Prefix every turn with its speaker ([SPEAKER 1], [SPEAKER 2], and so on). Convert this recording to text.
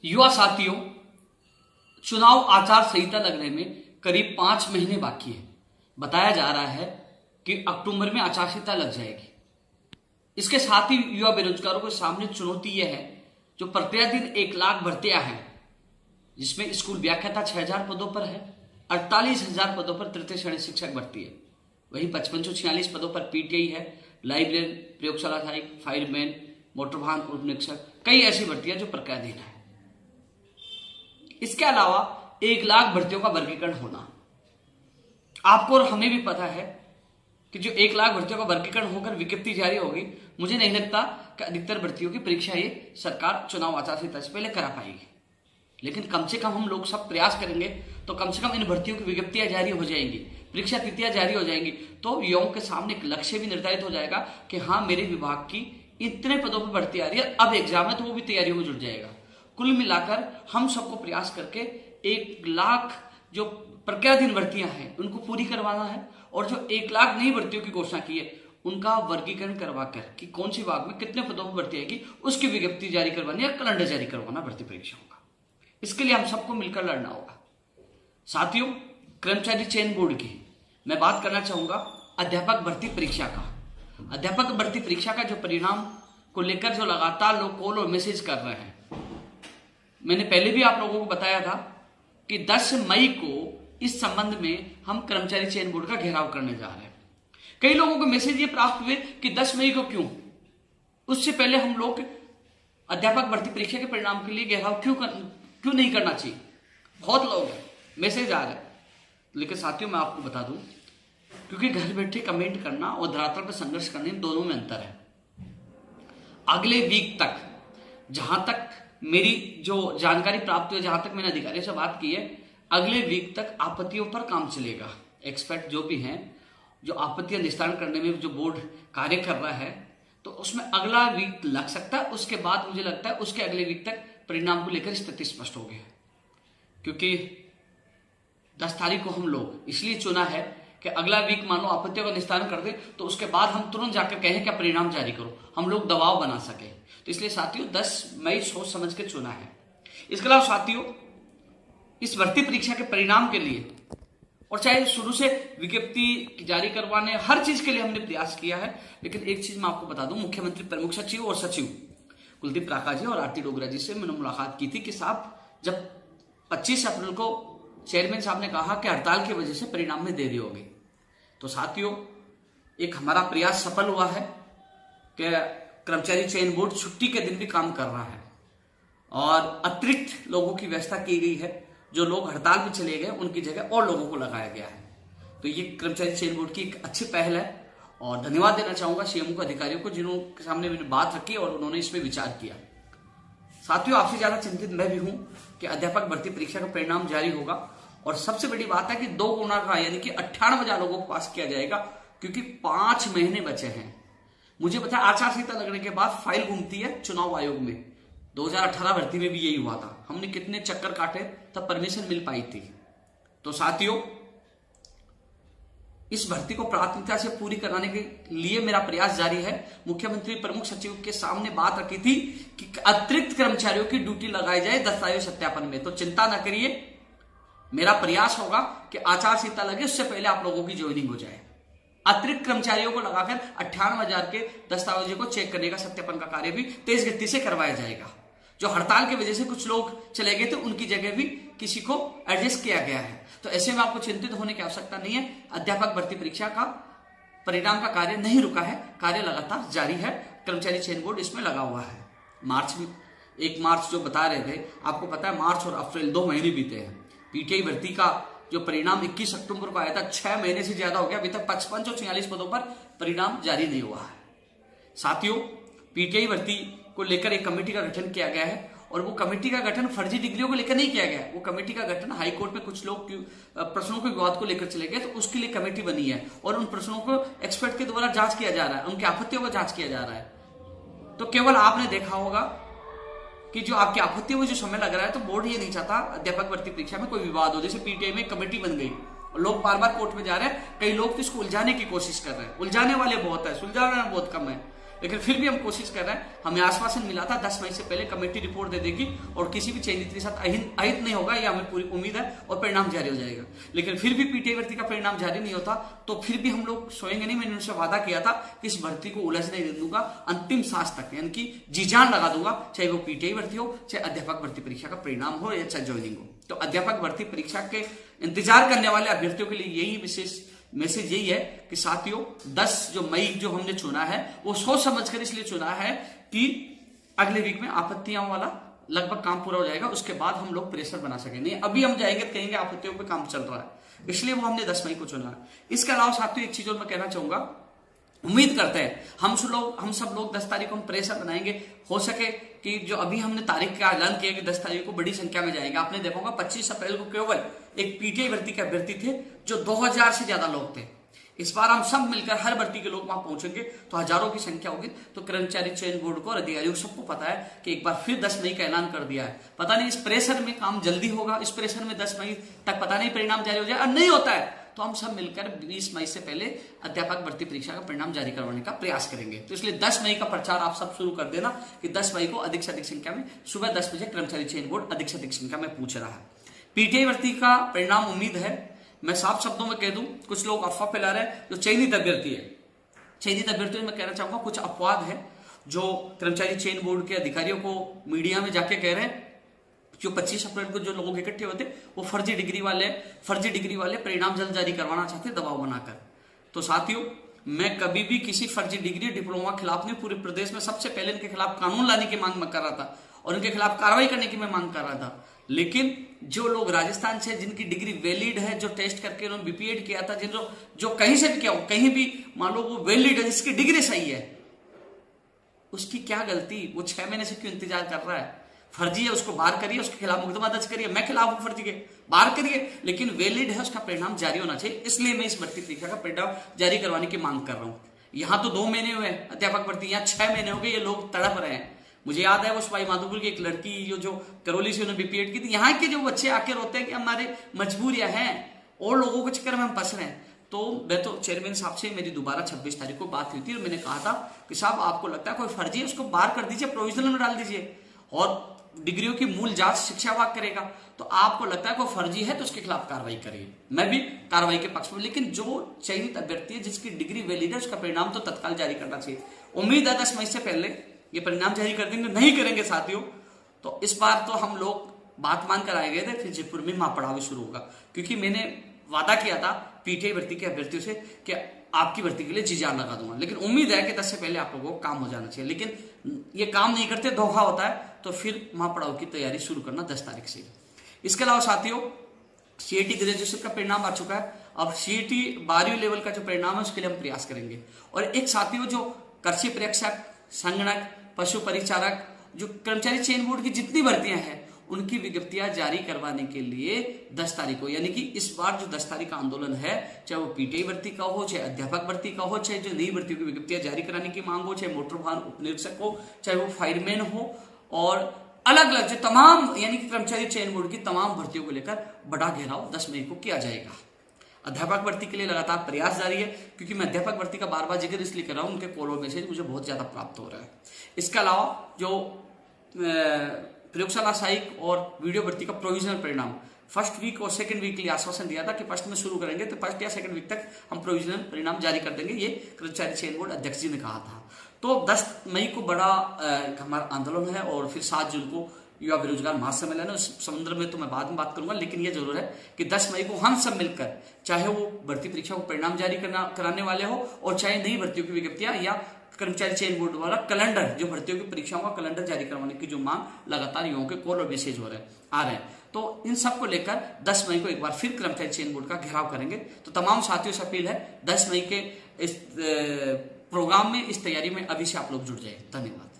[SPEAKER 1] युवा साथियों, चुनाव आचार संहिता लगने में करीब 5 महीने बाकी है। बताया जा रहा है कि अक्टूबर में आचार संहिता लग जाएगी। इसके साथ ही युवा बेरोजगारों के सामने चुनौती यह है, जो प्रतिदिन 1 लाख भर्तियां हैं, जिसमें स्कूल व्याख्याता 6000 पदों पर है, 48,000 पदों पर तृतीय श्रेणी शिक्षक भर्ती है। वहीं 5546 पदों पर पीटीआई है, लाइब्रेरियन, प्रयोगशाला सहायक, फायरमैन, मोटर वाहन उप निरीक्षक, कई ऐसी भर्तियां जो प्रक्रियाधीन है। इसके अलावा 1 लाख भर्तियों का वर्गीकरण होना। आपको और हमें भी पता है कि जो 1 लाख भर्तियों का वर्गीकरण होकर विज्ञप्ति जारी होगी, मुझे नहीं लगता कि अधिकतर भर्तियों की परीक्षा ये सरकार चुनाव आचार संहिता से पहले करा पाएगी। लेकिन कम से कम हम लोग सब प्रयास करेंगे तो कम से कम इन भर्तियों की विज्ञप्तियां जारी हो जाएंगी, परीक्षा तिथियां जारी हो जाएंगी, तो युवाओं के सामने एक लक्ष्य भी निर्धारित हो जाएगा कि हाँ, मेरे विभाग की इतने पदों पर भर्ती आ रही है, अब एग्जाम है तो वो भी तैयारियों में जुट जाएगा। कुल मिलाकर हम सबको प्रयास करके 1 लाख जो प्रक्रियाधीन भर्तियां हैं उनको पूरी करवाना है, और जो 1 लाख नई भर्तियों की घोषणा की है उनका वर्गीकरण करवाकर कि कौन सी विभाग में कितने पदों पर भर्ती आएगी उसकी विज्ञप्ति जारी करवानी है, कैलेंडर जारी करवाना भर्ती परीक्षाओं का। इसके लिए हम सबको मिलकर लड़ना होगा। साथियों, कर्मचारी चयन बोर्ड की मैं बात करना चाहूंगा अध्यापक भर्ती परीक्षा का। अध्यापक भर्ती परीक्षा का जो परिणाम को लेकर जो लगातार लोग कॉल और मैसेज कर रहे हैं, मैंने पहले भी आप लोगों को बताया था कि 10 मई को इस संबंध में हम कर्मचारी चयन बोर्ड का घेराव करने जा रहे हैं। कई लोगों को मैसेज ये प्राप्त हुए कि 10 मई को क्यों, उससे पहले हम लोग अध्यापक भर्ती परीक्षा के परिणाम के लिए घेराव क्यों नहीं करना चाहिए। बहुत लोग हैं, मैसेज आ रहे हैं। लेकिन साथियों, मैं आपको बता दूं, क्योंकि घर बैठे कमेंट करना और धरातल पर संघर्ष करने दोनों में अंतर है। अगले वीक तक, जहां तक मेरी जो जानकारी प्राप्त हुई, जहां तक मैंने अधिकारियों से बात की है, अगले वीक तक आपत्तियों पर काम चलेगा। एक्सपर्ट जो भी हैं, जो आपत्तियां निस्तारण करने में जो बोर्ड कार्य कर रहा है, तो उसमें अगला वीक लग सकता है। उसके बाद मुझे लगता है उसके अगले वीक तक परिणाम को लेकर स्थिति स्पष्ट हो गई है। क्योंकि 10 तारीख को हम लोग इसलिए चुना है कि अगला वीक मानो आपत्तियों का निस्तारण कर दे तो उसके बाद हम तुरंत जाकर कहें क्या परिणाम जारी करो, हम लोग दबाव बना सके। तो इसलिए साथियों 10 मई सोच समझ के चुना है। इसके अलावा साथियों, इस भर्ती परीक्षा के परिणाम के लिए, और चाहे शुरू से विज्ञप्ति जारी करवाने, हर चीज के लिए हमने प्रयास किया है। लेकिन एक चीज मैं आपको बता दूं, मुख्यमंत्री प्रमुख सचिव और सचिव कुलदीप राका जी और आरती डोगरा जी से मैंने मुलाकात की थी कि साहब, जब 25 अप्रैल को चेयरमैन साहब ने कहा कि हड़ताल की वजह से परिणाम में देरी होगी, तो साथियों एक हमारा प्रयास सफल हुआ है कि कर्मचारी चयन बोर्ड छुट्टी के दिन भी काम कर रहा है और अतिरिक्त लोगों की व्यवस्था की गई है। जो लोग हड़ताल में चले गए उनकी जगह और लोगों को लगाया गया है। तो ये कर्मचारी चयन बोर्ड की एक अच्छी पहल है, और धन्यवाद देना चाहूंगा सीएमओ को, अधिकारियों को, जिनके सामने मैंने बात रखी और उन्होंने इसमें विचार किया। साथियों, आपसे ज्यादा चिंतित मैं भी हूं कि अध्यापक भर्ती परीक्षा का परिणाम जारी होगा, और सबसे बड़ी बात है कि 2 गुना का यानी कि 98,000 लोगों को पास किया जाएगा, क्योंकि 5 महीने बचे हैं। मुझे पता है आचार संहिता लगने के बाद फाइल घूमती है चुनाव आयोग में। 2018 भर्ती में भी यही हुआ था, हमने कितने चक्कर काटे तब परमिशन मिल पाई थी। तो साथियों, इस भर्ती को प्राथमिकता से पूरी कराने के लिए मेरा प्रयास जारी है। मुख्यमंत्री प्रमुख सचिव के सामने बात रखी थी कि अतिरिक्त कर्मचारियों की ड्यूटी लगाई जाए दस्तावेज सत्यापन में। तो चिंता न करिए, मेरा प्रयास होगा कि आचार संहिता लगे उससे पहले आप लोगों की ज्वाइनिंग हो जाए। अतिरिक्त कर्मचारियों को लगाकर 98,000 के दस्तावेजों को चेक करने का, सत्यापन का कार्य भी तेज गति से करवाया जाएगा। जो हड़ताल की वजह से कुछ लोग चले गए थे, उनकी जगह भी किसी को एडजस्ट किया गया है। तो ऐसे में आपको चिंतित होने की आवश्यकता नहीं है। अध्यापक भर्ती परीक्षा का परिणाम का कार्य नहीं रुका है, कार्य लगातार जारी है। कर्मचारी चयन बोर्ड इसमें लगा हुआ है। 1 मार्च जो बता रहे थे, आपको पता है मार्च और अप्रैल 2 महीने बीते हैं। पीटीआई भर्ती का जो परिणाम 21 अक्टूबर को आया था, 6 महीने से ज्यादा हो गया, अभी तक 55 और 46 पदों पर परिणाम जारी नहीं हुआ है। साथियों, पीटीआई भर्ती को लेकर एक कमेटी का गठन किया गया है, और वो कमेटी का गठन फर्जी डिग्रियों को लेकर नहीं किया गया। वो कमेटी का गठन हाईकोर्ट में कुछ लोग प्रश्नों के विवाद को लेकर चले गए, तो उसके लिए कमेटी बनी है, और उन प्रश्नों को एक्सपर्ट के द्वारा जांच किया जा रहा है, उनकी आपत्तियों को जांच किया जा रहा है। तो केवल आपने देखा होगा कि जो आपकी आपत्तियों में जो समय लग रहा है, तो बोर्ड ये नहीं चाहता अध्यापक भर्ती परीक्षा में कोई विवाद हो। जैसे पीटीआई में कमेटी बन गई, लोग बार बार कोर्ट में जा रहे हैं, कई लोग तो इसको उलझाने की कोशिश कर रहे हैं। उलझाने वाले बहुत है, सुलझाने वाले बहुत कम है। लेकिन फिर भी हम कोशिश कर रहे हैं। हमें आश्वासन मिला था 10 मई से पहले कमेटी रिपोर्ट दे देगी और किसी भी चयनित के साथ अहित नहीं होगा, यह हमें पूरी उम्मीद है और परिणाम जारी हो जाएगा। लेकिन फिर भी पीटीआई भर्ती का परिणाम जारी नहीं होता तो फिर भी हम लोग सोएंगे नहीं। मैंने उनसे वादा किया था कि इस भर्ती को उलझने नहीं दूंगा, अंतिम सांस तक यानी कि जी जान लगा दूंगा, चाहे वो पीटीआई भर्ती हो, चाहे अध्यापक भर्ती परीक्षा का परिणाम हो या चाहे ज्वाइनिंग हो। तो अध्यापक भर्ती परीक्षा के इंतजार करने वाले अभ्यर्थियों के लिए यही विशेष मैसेज यही है कि साथियों 10 जो मई जो हमने चुना है वो सोच समझकर इसलिए चुना है कि अगले वीक में आपत्तियों वाला लगभग काम पूरा हो जाएगा, उसके बाद हम लोग प्रेशर बना सकेंगे। नहीं अभी हम जाएंगे तो कहेंगे आपत्तियों पे काम चल रहा है, इसलिए वो हमने 10 मई को चुना है। इसके अलावा साथियों एक चीज और मैं कहना चाहूंगा, उम्मीद करते हैं हम सब लोग 10 तारीख को हम प्रेशर बनाएंगे। हो सके कि जो अभी हमने तारीख का ऐलान किया कि 10 तारीख को बड़ी संख्या में जाएंगे। आपने देखा होगा 25 अप्रैल को केवल एक पीटीआई भर्ती के अभ्यर्थी थे जो 2000 से ज्यादा लोग थे। इस बार हम सब मिलकर हर भर्ती के लोग वहां पहुंचेंगे तो हजारों की संख्या होगी। तो कर्मचारी चयन बोर्ड को और अधिकारियों को सबको पता है कि एक बार फिर 10 मई का ऐलान कर दिया है। पता नहीं इस प्रेशर में काम जल्दी होगा, इस प्रेशर में 10 मई तक पता नहीं परिणाम जारी हो जाए, और नहीं होता है तो हम सब मिलकर 20 मई से पहले अध्यापक भर्ती परीक्षा का परिणाम जारी करवाने का प्रयास करेंगे। तो इसलिए 10 मई का प्रचार आप सब शुरू कर देना कि 10 मई को अधिक से अधिक संख्या में सुबह 10 बजे कर्मचारी चयन बोर्ड अधिक से अधिक संख्या में पूछ रहा है। पीटीआई भर्ती का परिणाम उम्मीद है, मैं साफ शब्दों में कह दूं, कुछ लोग अफवाह फैला रहे हैं जो चयनित अभ्यर्थी है। चयनित अभ्यर्थियों में कहना चाहूंगा कुछ अपवाद है जो कर्मचारी चयन बोर्ड के अधिकारियों को मीडिया में जाके कह रहे हैं। जो 25 अप्रैल को जो लोग इकट्ठे होते वो फर्जी डिग्री वाले परिणाम जल्द जारी करवाना चाहते दबाव बनाकर। तो साथियों मैं कभी भी किसी फर्जी डिग्री डिप्लोमा खिलाफ नहीं, पूरे प्रदेश में सबसे पहले इनके खिलाफ कानून लाने की मांग मैं कर रहा था और इनके खिलाफ कार्रवाई करने की मैं मांग कर रहा था। लेकिन जो लोग राजस्थान से जिनकी डिग्री वैलिड है, जो टेस्ट करके उन्होंने बीपीएड किया था, जो कहीं से भी किया हो, कहीं भी मान लो वो वैलिड है, जिसकी डिग्री सही है, उसकी क्या गलती? वो 6 महीने से क्यों इंतजार कर रहा है? फर्जी है उसको बाहर करिए, उसके खिलाफ मुकदमा दर्ज करिए। मैं खिलाफ हूं फर्जी के, बाहर करिए, लेकिन वैलिड है उसका परिणाम जारी होना चाहिए। इसलिए मैं इस भर्ती परीक्षा का परिणाम जारी करवाने की मांग कर रहा हूं। यहां तो 2 महीने हुए अध्यापक भर्ती, यहाँ 6 महीने हो गए, ये लोग तड़प रहे हैं। मुझे याद है वो सवाई माधोपुर की एक लड़की जो करौली से उन्होंने बीपीएड की थी। यहाँ के जो बच्चे आके रोते हैं कि हमारे मजबूरियां हैं और लोगों के चक्कर में हम फंस रहे हैं। तो मैं तो चेयरमैन साहब से मेरी दोबारा 26 तारीख को बात हुई थी और मैंने कहा था कि साहब आपको लगता है कोई फर्जी है, उसको बाहर कर दीजिए, प्रोविजनल में डाल दीजिए और डिग्रियों की मूल जांच शिक्षा विभाग करेगा। तो आपको लगता है कोई फर्जी है तो उसके खिलाफ कार्रवाई करिए, मैं भी कार्रवाई के पक्ष में। लेकिन जो चयनित अभ्यर्थी है जिसकी डिग्री वैलिड है उसका परिणाम तो तत्काल जारी करना चाहिए। उम्मीद है 10 मई से पहले ये परिणाम जारी कर देंगे। नहीं करेंगे साथियों तो इस बार तो हम लोग बात मान कर आए गए थे, फिर जयपुर में महापड़ाव शुरू होगा। क्योंकि मैंने वादा किया था पीटीआई भर्ती के अभ्यर्थियों से कि आपकी भर्ती के लिए जी जान लगा दूंगा। लेकिन उम्मीद है कि 10 से पहले आप लोगों को काम हो जाना चाहिए। लेकिन ये काम नहीं करते, धोखा होता है, तो फिर महापड़ाव की तैयारी शुरू करना 10 तारीख से। इसके अलावा साथियों सीईटी ग्रेजुएशन का परिणाम आ चुका है। अब सीईटी 12वीं लेवल का जो परिणाम है उसके लिए हम प्रयास करेंगे। और एक साथियों जो कृषि प्रेक्षक, संगणक, पशु परिचारक, जो कर्मचारी चयन बोर्ड की जितनी भर्तियां हैं उनकी विज्ञप्तियां जारी करवाने के लिए 10 तारीख को, यानी कि इस बार जो 10 तारीख का आंदोलन है, चाहे वो पीटीआई भर्ती का हो, चाहे अध्यापक भर्ती का हो, चाहे जो नई भर्तियों की विज्ञप्तियां जारी कराने की मांग हो, चाहे मोटर वाहन उपनिरीक्षक हो, चाहे वो फायरमैन हो, और अलग अलग जो तमाम यानी कि कर्मचारी चयन बोर्ड की तमाम भर्तियों को लेकर बड़ा घेराव 10 मई को किया जाएगा। अध्यापक भर्ती के लिए लगातार प्रयास जारी है, क्योंकि मैं अध्यापक भर्ती का बार बार जिक्र इसलिए कर रहा हूं, उनके कॉल और मैसेज मुझे बहुत ज्यादा प्राप्त हो रहा है। इसके अलावा जो प्रयोगशाला सहायक और वीडियो भर्ती का प्रोविजनल परिणाम फर्स्ट वीक और सेकंड वीक के लिए आश्वासन दिया था कि फर्स्ट में शुरू करेंगे, तो फर्स्ट या सेकंड वीक तक हम प्रोविजनल परिणाम जारी कर देंगे, ये कर्मचारी चयन बोर्ड अध्यक्ष जी ने कहा था। तो 10 मई को बड़ा हमारा आंदोलन है और फिर 7 जून को युवा बेरोजगार महासम्मेलन है। उस समुद्र में तो मैं बाद में बात करूंगा, लेकिन यह जरूर है कि 10 मई को हम सब मिलकर, चाहे वो भर्ती परीक्षा को परिणाम जारी कराने वाले हो और चाहे नई भर्तियों की विज्ञप्तियां या कर्मचारी चयन बोर्ड द्वारा कैलेंडर, जो भर्तियों की परीक्षाओं का कैलेंडर जारी करवाने की जो मांग लगातार युवाओं के कॉल और मैसेज आ रहे हैं, तो इन सब को लेकर 10 मई को एक बार फिर कर्मचारी चयन बोर्ड का घेराव करेंगे। तो तमाम साथियों से अपील है 10 मई के इस प्रोग्राम में, इस तैयारी में अभी से आप लोग जुड़ जाए। धन्यवाद।